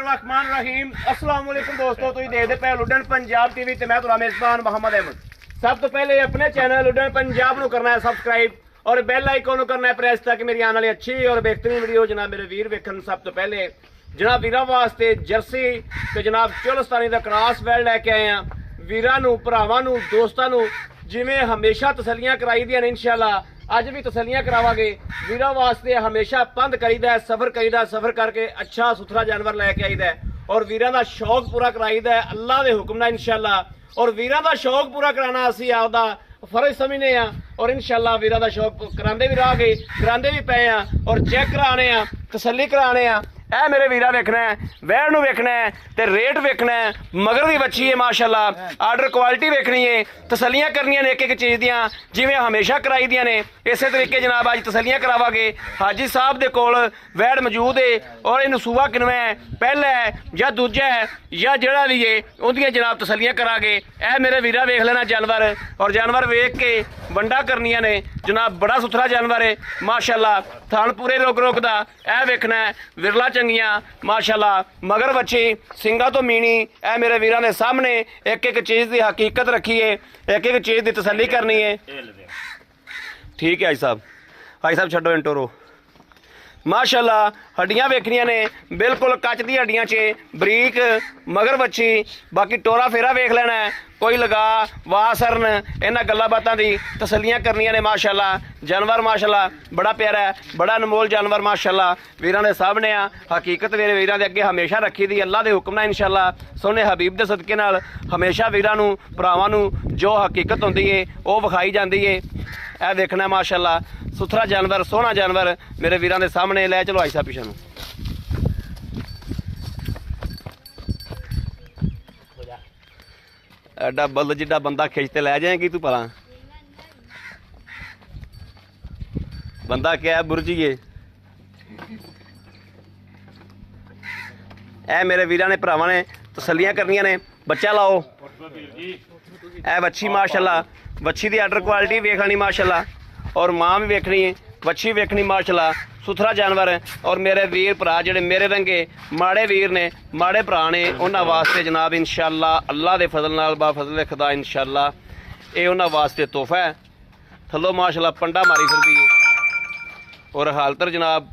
बिस्मिल्लाहिर्रहमानिर्रहीम अस्सलाम वालेकुम दोस्तों, तुम देखते पे लुडन पंजाब टीवी ते मैं तुहाडा मेजबान मोहम्मद अहमद। सब तो पहले अपने चैनल लुडन पंजाब नूं करना है सब्सक्राइब और बेल आइकन नूं करना है प्रेस ताकि मेरी आने वाली अच्छी और बेहतरीन वीडियो जनाब मेरे वीर वेखन। सब तो पहले जनाब वीरां वास्ते जर्सी ते जनाब चोलस्तानी दा क्रॉस वेल लैके आए हैं। वीरां नूं भरावां नूं दोस्तां नूं जिवें हमेशा तसल्लियां कराई दियां ने, इंशाअल्लाह अज भी तसल्लियां करावांगे। वीरां वास्ते हमेशा पंध करीदा है, सफर करीदा, सफर करके अच्छा सुथरा जानवर लैके आईदा है और वीरां दा शौक पूरा कराईदा है अल्लाह दे हुक्म नाल इंशाअल्लाह। और वीरां दा शौक पूरा कराना असीं आपदा फर्ज समझने और इंशाअल्लाह वीरां दा शौक करांदे भी रहांगे, करांदे भी पे और चेक कराने तसल्ली कराने। ए मेरे वीरा वेखना है, वैन नूं वेखना है ते रेट वेखना है, मगर दी बच्ची है माशाअल्लाह, आर्डर क्वालिटी वेखनी है, तसल्लियां करनियां ने एक एक चीज़ दियां जिवें हमेशा कराई दियां ने। इस तरीके जनाब अज तसल्लियां करावांगे। हाजी साहब दे कोल वैन मौजूद है और इनू सूबा किनवा है, पहला है या दूजा है या जड़ा भी है उहदियां जनाब तसल्लियां करांगे। ए मेरे वीरा वेख लेना जानवर और जानवर वेख के वंडा करनियां ने जनाब। बड़ा सुथरा जानवर है माशाअल्लाह, थान पूरे रोक रोकदा। ए वेखना है विरला चंगियां माशाअल्लाह, मगर बच्ची सिंगा तो मीनी। ए मेरे वीरा ने सामने एक एक चीज़ की हकीकत रखी है, एक एक चीज़ की तसल्ली करनी है। ठीक है भाई साहब छड्डो इंटोरो माशाअल्लाह। हड्डियां वेखनियां ने बिल्कुल कच दी हड्डियां च बरीक मगर बच्ची। बाकी टोरा फेरा वेख लेना है, कोई लगा वासरन इन्हां गल्लां बातां दी तसल्लियां करनियां ने माशाअल्लाह। जानवर माशाअल्लाह बड़ा प्यारा है, बड़ा अनमोल जानवर माशाअल्लाह। वीरां दे सामने आ हकीकत मेरे वीरां दे अगे हमेशा रखी दी अल्लाह दे हुक्म नाल इंशाअल्लाह। सोहने हबीब दे सदके नाल हमेशा वीरां नूं भरावां नूं जो हकीकत हुंदी है वो विखाई जाती है। यह देखना माशाअल्लाह सुथरा जानवर, सोहना जानवर मेरे वीरां दे सामने। लै चलो आई साहब पिछे नूं। एडा बल जिड्डा बंदा खिंचते लै जाएगी तू भला। बंदा क्या है बुरजीए। ए मेरे वीरां ने भरावां ने तसल्लियां करनियां ने। बच्चा लाओ ए बच्ची माशाअल्लाह, बच्ची दी आर्डर क्वालिटी वेखनी माशाअल्लाह और माँ भी वेखनी है, बच्ची वेखनी माशाअल्लाह। सुथरा जानवर है और मेरे वीर भरा जिहड़े मेरे रंगे माड़े वीर ने, माड़े भरा ने, उन्हां वास्ते जनाब इंशाअल्लाह अल्लाह दे फजल नाल बा फजल खुदा इंशाअल्लाह ये उन्हां वास्ते तोहफा है। थल्लों माशाअल्लाह पंडा मारी फिरदी है और हालतर जनाब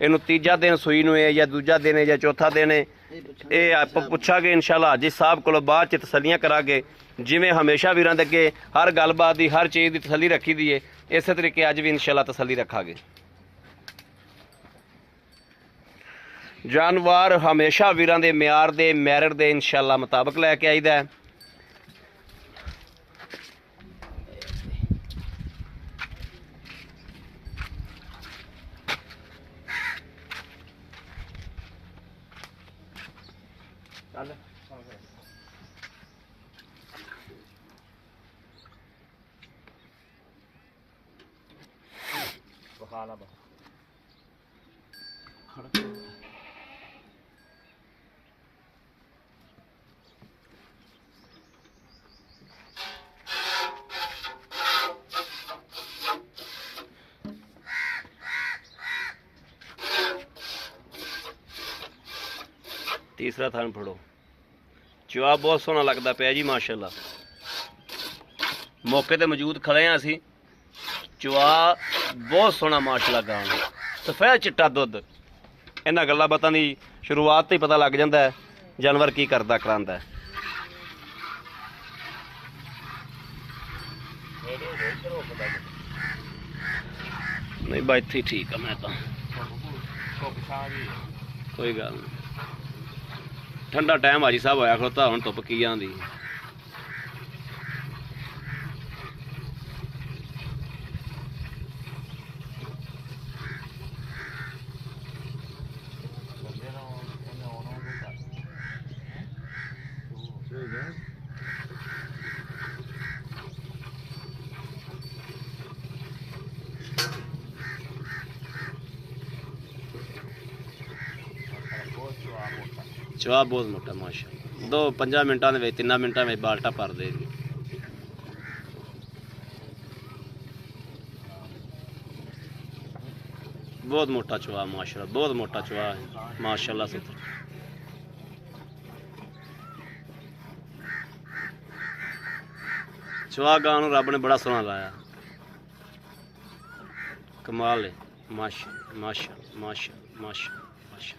इनू तीजा दिन सूई नूं है या दूजा दिन है या चौथा दिन है, ये आप पुछांगे इंशाअल्लाह हाजी साहब कोलों बाद च तसल्लियां करांगे। जिवें हमेशा वीरां दे अगे हर गलबात की हर चीज़ की तसल्ली रखी दी है, इस तरीके अज भी इंशाअल्लाह तसल्ली रखांगे। जानवर हमेशा वीरां दे म्यार दे मैरिट दे इंशाअल्लाह मुताबिक लैके आईदा है। तीसरा थान फड़ो, चुआ बहुत सोहना लगता पाया जी माशाअल्लाह। मौके ते मौजूद खड़े हैं असी। चुआ बहुत सोहना माशाअल्लाह गां, सफेद चिट्टा दुध। इन्हां गल्लां बातां दी शुरुआत तो ही पता लग जाता है जानवर की करदा करांदा है। नहीं भाई इत्थे ठीक है, मैं तो कोई गल नहीं। ठंडा टाइम हाजी साहब होया खड़ोता, हुण धुप्प की आंदी। चुआ बहुत मोटा माशा, 2-5 मिनटा 3 मिनटा में बाल्टा भर देगी। बहुत मोटा चुहा माशाल्लाह, बहुत मोटा चुहा है माशाल्लाह से। चुहा गां नूं रब ने बड़ा सोहना लाया, कमाल है। माशा माशा माशा माशा माशा।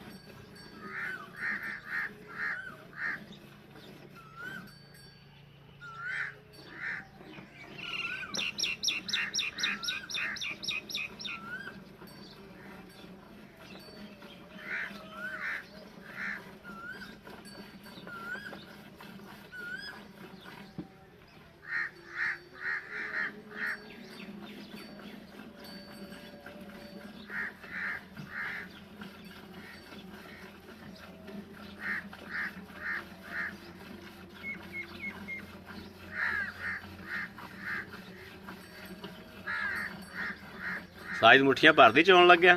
ਸਾਈਜ਼ ਮੁੱਠੀਆਂ ਭਰਦੀ ਚੋਣ ਲੱਗਿਆ,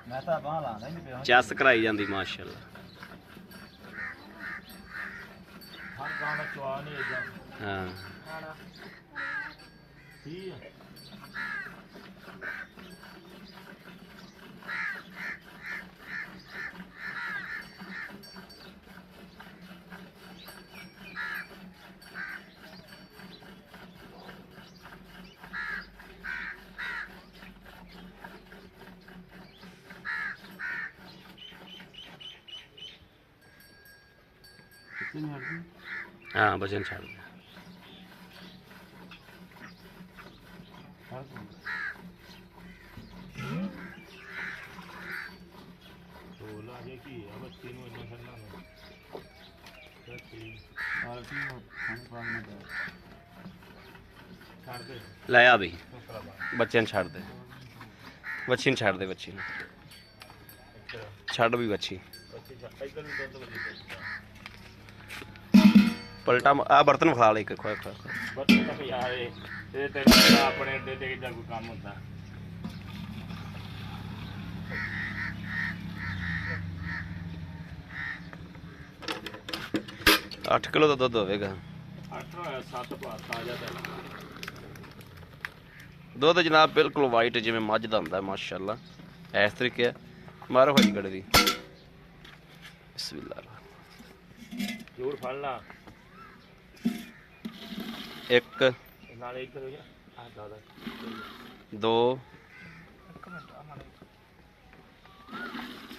ਮੈਂ ਤਾਂ ਬਾਹ ਲਾਉਂਦਾ ਹੀ ਨਹੀਂ ਪਿਆ। ਚੈਸ ਕਰਾਈ ਜਾਂਦੀ ਮਾਸ਼ਾਅੱਲਾ। ਹਰ ਗਾਂ ਦਾ ਚਵਾ ਨਹੀਂ ਇਦਾਂ। ਹਾਂ ਠੀਕ ਹੈ। हाँ वजन छाड़ दिया। लाया भी बच्चे छाड़ दे, बच्ची छाड़ दे, बच्ची छड़ भी बच्ची पलटा आ बर्तन खा ले खोए खोए बर्तन तो यार ये तेरे अपने अड्डे ते इदा कोई काम होता। 8 किलो ਦਾ ਦੁੱਧ ਹੋਵੇਗਾ। 8 ਹੋਇਆ 7 ਭਾਰ ਤਾਜ਼ਾ ਤੇ ਦੁੱਧ ਜਨਾਬ ਬਿਲਕੁਲ ਵਾਈਟ ਜਿਵੇਂ ਮੱਝ ਦਾ ਹੁੰਦਾ ਮਾਸ਼ਾਅੱਲਾ। ਇਸ ਤਰੀਕੇ ਹੈ ਮਾਰੋ ਹੋਈ ਗੜਵੀ। ਬਿਸਮਿਲ੍ਲਾਹ ਜ਼ਰੂਰ ਫੜ ਲਾ। ਇੱਕ ਨਾਲੇ ਇੱਧਰ ਹੋ ਜਾ ਆ ਦਾਦਾ 2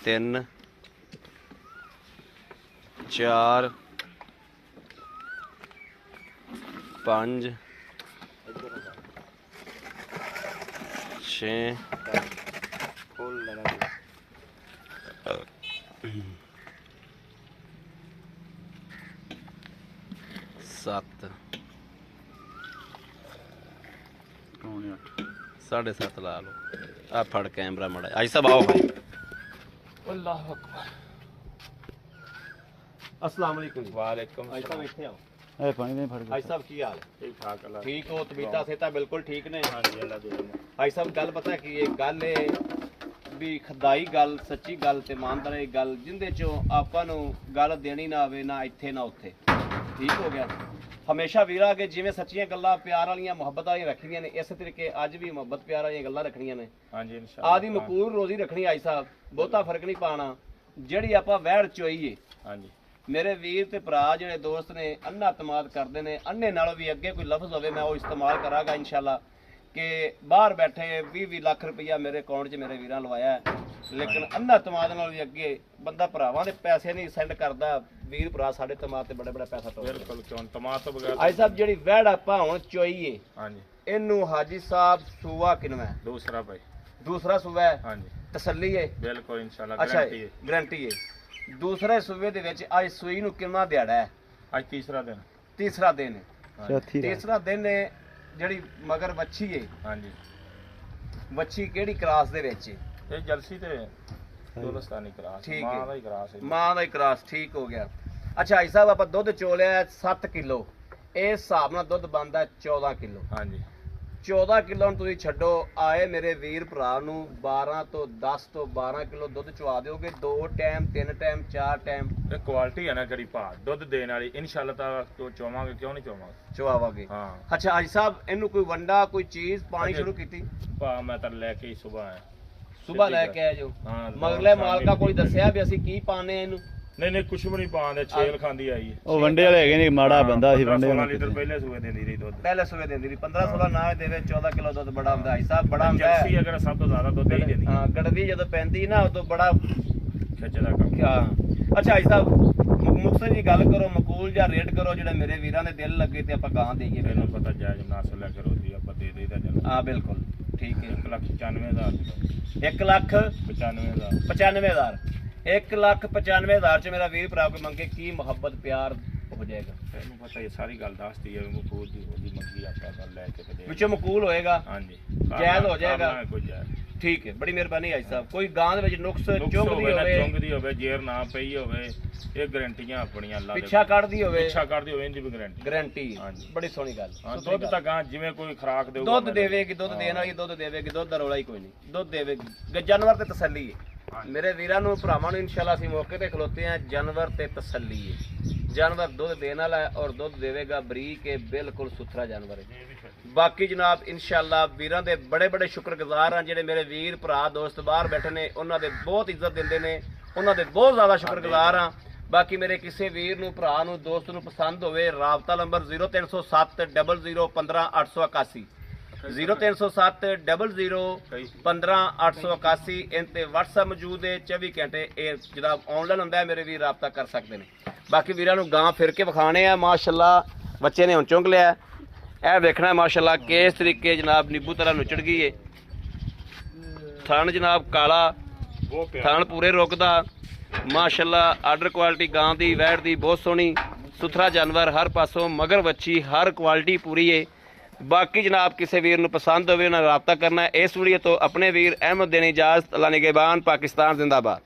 3 4 5 6 खोल लेना 7 कौन 7.5 ला लो। आ फड़ कैमरा मड़ा आई सब आओ भाई। अल्लाह अकबर। अस्सलाम वालेकुम। वालेकुम आई साहब इत्थे आओ। ए पानी नहीं फड़ आई साहब की हाल है? ठीक ठाक अल्लाह ठीक हो? तबीयत सेहत बिल्कुल ठीक ने? हां जी अल्लाह दे। आई साहब गल पता की ये गल है भी खदाई गल सच्ची गल ते ईमानदारी गल जिंदे चों आपां नूं गल देनी ना आवे ना इत्थे ना उत्थे। ठीक हो गया। हमेशा वीरा के जिवें सच्चियां गल्लां प्यार वालियां मुहब्बत वालियां रखनियां ने इस तरीके अज भी मुहब्बत प्यार वालियां गल्लां रखनियां ने। हां जी इंशाअल्लाह आदि मकूल रोजी रखनी। आई साहब बहुता फर्क नहीं पाना ਜਿਹੜੀ ਆਪਾਂ ਵਹਿੜ ਚੋਈਏ। ਹਾਂਜੀ ਮੇਰੇ ਵੀਰ ਤੇ ਭਰਾ ਜਿਹੜੇ ਦੋਸਤ ਨੇ ਅੰਨਾ ਤਮਾਦ ਕਰਦੇ ਨੇ, ਅੰਨੇ ਨਾਲੋਂ ਵੀ ਅੱਗੇ ਕੋਈ ਲਫ਼ਜ਼ ਹੋਵੇ ਮੈਂ ਉਹ ਇਸਤੇਮਾਲ ਕਰਾਂਗਾ इंशाअल्लाह ਕਿ ਬਾਹਰ ਬੈਠੇ 20-20 ਲੱਖ ਰੁਪਈਆ ਮੇਰੇ ਅਕਾਊਂਟ 'ਚ ਮੇਰੇ ਵੀਰਾਂ ਲਵਾਇਆ ਹੈ, ਲੇਕਿਨ ਅੰਨਾ ਤਮਾਦ ਨਾਲ ਵੀ ਅੱਗੇ ਬੰਦਾ ਭਰਾਵਾਂ ਦੇ ਪੈਸੇ ਨਹੀਂ ਸੈਂਡ ਕਰਦਾ। ਵੀਰ ਭਰਾ ਸਾਡੇ ਤਮਾਦ ਤੇ ਬੜਾ ਪੈਸਾ ਟੋਕਦੇ। ਬਿਲਕੁਲ ਕਿਉਂ ਤਮਾਦ ਤੋਂ ਬਗੈਰ ਆਈ ਸਾਹਿਬ ਜਿਹੜੀ ਵਹਿੜ ਆਪਾਂ ਹੁਣ ਚੋਈਏ ਹਾਂਜੀ ਇਹਨੂੰ ਹਾਜੀ ਸਾਹਿਬ ਸੂਆ ਕਿਨਵਾ ਹੈ? दूसरा भाई ਦੂਸਰਾ ਸੂਆ ਹੈ। ਹਾਂਜੀ ਤਸੱਲੀ ਹੈ? बिल्कुल इंशाअल्लाह ਅੱਛਾ गारंटी है। ਗਰੰਟੀ ਹੈ। ਦੂਸਰੇ ਸੂਬੇ ਦੇ ਵਿੱਚ ਅੱਜ ਸੂਈ ਨੂੰ ਕਿੰਨਾ ਦਿਹਾੜਾ ਹੈ? आज तीसरा दिन ਤੀਸਰਾ ਦਿਨ ਹੈ। चौथी ਤੀਸਰਾ ਦਿਨ ਹੈ। ਜਿਹੜੀ ਮਗਰ ਵੱਛੀ ਹੈ, हाँ जी ਵੱਛੀ ਕਿਹੜੀ ਕਲਾਸ ਦੇ ਵਿੱਚ ਹੈ? ये जलसी ते दोलस्तानी क्रास ठीक मां है। दा ही क्रास है। ਮਾਂ ਦਾ ਹੀ ਕਲਾਸ। ਠੀਕ ਹੋ ਗਿਆ। ਅੱਛਾ ਭਾਈ ਸਾਹਿਬ ਆਪਾਂ ਦੁੱਧ ਚੋਲਿਆ 7 ਕਿਲੋ, ਇਸ ਹਿਸਾਬ ਨਾਲ ਦੁੱਧ ਬਣਦਾ 14 ਕਿਲੋ। हाँ जी 14 ਕਿਲੋ ਨੂੰ ਤੁਸੀਂ ਛੱਡੋ, ਆਏ ਮੇਰੇ ਵੀਰ ਭਰਾ ਨੂੰ 12 ਤੋਂ 10 ਤੋਂ 12 ਕਿਲੋ ਦੁੱਧ ਚਵਾ ਦਿਓਗੇ। 2 ਟਾਈਮ 3 ਟਾਈਮ 4 ਟਾਈਮ ਇਹ ਕੁਆਲਿਟੀ ਹੈ ਨਾ ਜਿਹੜੀ ਭਾ ਦੁੱਧ ਦੇਣ ਵਾਲੀ ਇਨਸ਼ਾਅੱਲਾ ਤਾਂ ਚੋਵਾਂਗੇ, ਕਿਉਂ ਨਹੀਂ ਚੋਵਾਂਗੇ। ਚਵਾਵਾਂਗੇ। ਹਾਂ ਅੱਛਾ ਹਾਜੀ ਸਾਹਿਬ ਇਹਨੂੰ ਕੋਈ ਵੰਡਾ ਕੋਈ ਚੀਜ਼ ਪਾਣੀ ਸ਼ੁਰੂ ਕੀਤੀ? ਭਾ ਮੈਂ ਤਾਂ ਲੈ ਕੇ ਹੀ ਸੁਬਾਹ ਆਇਆ। ਸਵੇਰ ਲੈ ਕੇ ਆਜੋ ਹਾਂ, ਮਗਲੇ ਸ਼ਾਮੀ ਮਾਲਕਾ ਕੋਈ ਨਿਕਲ ਦੱਸਿਆ ਵੀ ਅਸੀਂ ਕੀ ਪਾਣੇ ਇਹਨੂੰ ਨਹੀਂ ਕੁਛ ਵੀ ਨਹੀਂ ਪਾਉਂਦੇ, ਛੇਲ ਖਾਂਦੀ ਆਈ ਹੈ। ਉਹ ਵੰਡੇ ਵਾਲੇ ਹੈਗੇ ਨੇ, ਮਾੜਾ ਬੰਦਾ ਸੀ ਵੰਡੇ 16 ਵਾਲਾ ਲੀਟਰ ਪਹਿਲੇ ਸੂਏ ਦਿੰਦੀ ਰਹੀ ਦੁੱਧ। ਪਹਿਲੇ ਸਵੇਰ ਦਿੰਦੀ ਸੀ 15-16 ਨਾ ਦੇਵੇ 14 ਕਿਲੋ ਦੁੱਧ ਬੜਾ ਹੁੰਦਾ ਭਾਈ ਸਾਹਿਬ, ਬੜਾ ਹੁੰਦਾ ਜਰਸੀ ਅਗਰ ਸਭ ਤੋਂ ਜ਼ਿਆਦਾ ਦੁੱਧ ਹੀ ਦਿੰਦੀ ਹਾਂ ਗੜਵੀ ਜਦੋਂ ਪੈਂਦੀ ਨਾ ਉਦੋਂ ਬੜਾ ਖਿੱਚਦਾ ਕੰਮ। ਹਾਂ ਅੱਛਾ ਭਾਈ ਸਾਹਿਬ ਮੁਕਤਸਰ ਦੀ ਗੱਲ ਕਰੋ, ਮਕੂਲ ਜਾਂ ਰੇਟ ਕਰੋ ਜਿਹੜਾ ਮੇਰੇ ਵੀਰਾਂ ਦੇ ਦਿਲ ਲੱਗੇ ਤੇ ਆਪਾਂ ਗਾਂ ਦੇਈਏ ਮੈਨੂੰ ਪਤਾ ਜਾਇਜ਼ ਨਾਸ ਲੈ ਕੇ ਰੋਦੀ ਆਪਾਂ ਦੇ ਦੇਈਦਾ ਚਲੋ। ਹਾਂ ਬਿਲਕੁਲ ਠੀਕ ਹੈ 1,95,000 1,95,000 1,95,000 ਚ ਮੇਰਾ ਵੀਰ ਭਰਾ ਕੋਈ ਮੰਗੇ ਕੀ ਮੁਹੱਬਤ ਪਿਆਰ ਹੋ ਜਾਏਗਾ। ਤੈਨੂੰ ਪਤਾ ਇਹ ਸਾਰੀ ਗੱਲ ਦੱਸਦੀ ਹੈ ਮਕੂਲ ਦੀ, ਉਹਦੀ ਮੰਗੀ ਆਪਾਂ ਕਰ ਲੈ ਕੇ ਤੇ ਦੇ। ਵਿੱਚੋਂ ਮਕੂਲ ਹੋਏਗਾ ਹਾਂਜੀ ਜਾਇਜ਼ ਹੋ ਜਾਏਗਾ। ਕੋਈ ਜਾਇਜ਼ ਠੀਕ ਹੈ ਬੜੀ ਮਿਹਰਬਾਨੀ ਭਾਈ ਸਾਹਿਬ। ਕੋਈ ਗਾਂ ਦੇ ਵਿੱਚ ਨੁਕਸ ਨੁਕਸ ਚੁੰਗਦੀ ਹੋਵੇ ਨਾ ਹੋਵੇ ਚੁੰਗਦੀ ਹੋਵੇ, ਜੇਰ ਨਾ ਪਈ ਹੋਵੇ, ਇਹ ਗਾਰੰਟੀਆਂ ਆਪਣੀਆਂ ਅੱਲਾ ਦੇ। ਪਿੱਛਾ ਕੱਢਦੀ ਹੋਵੇ ਪਿੱਛਾ ਕਰਦੀ ਹੋਵੇ ਇਹਦੀ ਵੀ ਗਾਰੰਟੀ। ਗਾਰੰਟੀ ਹਾਂਜੀ। ਬੜੀ ਸੋਹਣੀ ਗੱਲ। ਸੋ ਦੁੱਧ ਤਾਂ ਗਾਂ ਜਿਵੇਂ ਕੋਈ ਖਰਾਕ ਦੇਊਗਾ ਦੁੱਧ ਦੇਵੇਗੀ, ਦੁੱਧ ਦੇਣ ਵਾਲੀ ਦੁੱਧ ਦੇਵੇਗੀ, ਦੁੱਧ ਦਾ ਰੌਲਾ ਹੀ ਕੋਈ ਨਹੀਂ, ਦੁੱਧ ਦੇਵੇਗੀ। ਜਾਨਵਰ ਤੇ ਤਸੱਲੀ ਹੈ ਮੇਰੇ ਵੀਰਾਂ ਨੂੰ ਭਰਾਵਾਂ ਨੂੰ, ਇਨਸ਼ਾਅੱਲਾ ਅਸੀਂ ਮੌਕੇ ਤੇ ਖਲੋਤੇ ਆ। ਜਾਨਵਰ ਤੇ ਤਸੱਲੀ ਹੈ, ਜਾਨਵਰ ਦੁੱਧ ਦੇਣ ਵਾਲਾ ਹੈ ਔਰ ਦੁੱਧ ਦੇਵੇਗਾ ਬਰੀਕ ਹੈ, ਬਿਲਕੁਲ ਸੁਥਰਾ ਜਾਨਵਰ ਹੈ। ਬਾਕੀ ਜਨਾਬ ਇਨਸ਼ਾਅੱਲਾ ਵੀਰਾਂ ਦੇ ਬੜੇ ਬੜੇ ਸ਼ੁਕਰਗੁਜ਼ਾਰ ਹਾਂ, ਜਿਹੜੇ ਮੇਰੇ ਵੀਰ ਭਰਾ ਦੋਸਤ ਬਾਹਰ ਬੈਠੇ ਨੇ, ਉਹਨਾਂ ਦੇ ਬਹੁਤ ਇੱਜ਼ਤ ਦਿੰਦੇ ਨੇ, ਉਹਨਾਂ ਦੇ ਬਹੁਤ ਜ਼ਿਆਦਾ ਸ਼ੁਕਰਗੁਜ਼ਾਰ ਹਾਂ। ਬਾਕੀ ਮੇਰੇ ਕਿਸੇ ਵੀਰ ਨੂੰ ਭਰਾ ਨੂੰ ਦੋਸਤ ਨੂੰ ਪਸੰਦ ਹੋਵੇ, ਰਾਬਤਾ ਨੰਬਰ 0307 00 15 881 0307 00 15 881 ਇਨ ਤੇ WhatsApp ਮੌਜੂਦ ਹੈ 24 ਘੰਟੇ। ਇਹ ਜਨਾਬ ਆਨਲਾਈਨ ਹੁੰਦਾ ਹੈ, ਮੇਰੇ ਵੀਰ ਰਾਬਤਾ ਕਰ ਸਕਦੇ ਨੇ। ਬਾਕੀ ਵੀਰਾਂ ਨੂੰ ਗਾਂ ਫਿਰ ਕੇ ਵਿਖਾਣੇ ਆ। ਮਾਸ਼ਾਅੱਲਾ ਬੱਚੇ ਨੇ ਹੁਣ ਚੁੰਗ ਲਿਆ, ਇਹ ਵੇਖਣਾ ਮਾਸ਼ਾਅੱਲਾ ਕਿਸ ਤਰੀਕੇ ਜਨਾਬ ਨਿੰਬੂ ਤਰ੍ਹਾਂ ਨੁਚੜ ਗਈ ਏ। ਥਣ ਜਨਾਬ ਕਾਲਾ, ਥਣ ਪੂਰੇ ਰੁਕਦਾ ਮਾਸ਼ਾਅੱਲਾ। ਆਰਡਰ ਕੁਆਲਿਟੀ ਗਾਂ ਦੀ ਵੈੜ ਦੀ ਬਹੁਤ ਸੋਹਣੀ, ਸੁਥਰਾ ਜਾਨਵਰ ਹਰ ਪਾਸੋਂ, ਮਗਰ ਵੱਛੀ ਹਰ ਕੁਆਲਿਟੀ ਪੂਰੀ ਏ। ਬਾਕੀ ਜਨਾਬ ਕਿਸੇ ਵੀਰ ਨੂੰ ਪਸੰਦ ਹੋਵੇ ਉਹਨਾਂ ਨਾਲ ਰਾਬਤਾ ਕਰਨਾ ਹੈ। ਇਸ ਵੀਡੀਓ ਤੋਂ ਆਪਣੇ ਵੀਰ ਅਹਿਮਦ ਦੇਣੀ ਇਜਾਜ਼ਤ। ਅੱਲਾ ਨਿਗਹਿਬਾਨ। ਪਾਕਿਸਤਾਨ ਜ਼ਿੰਦਾਬਾਦ।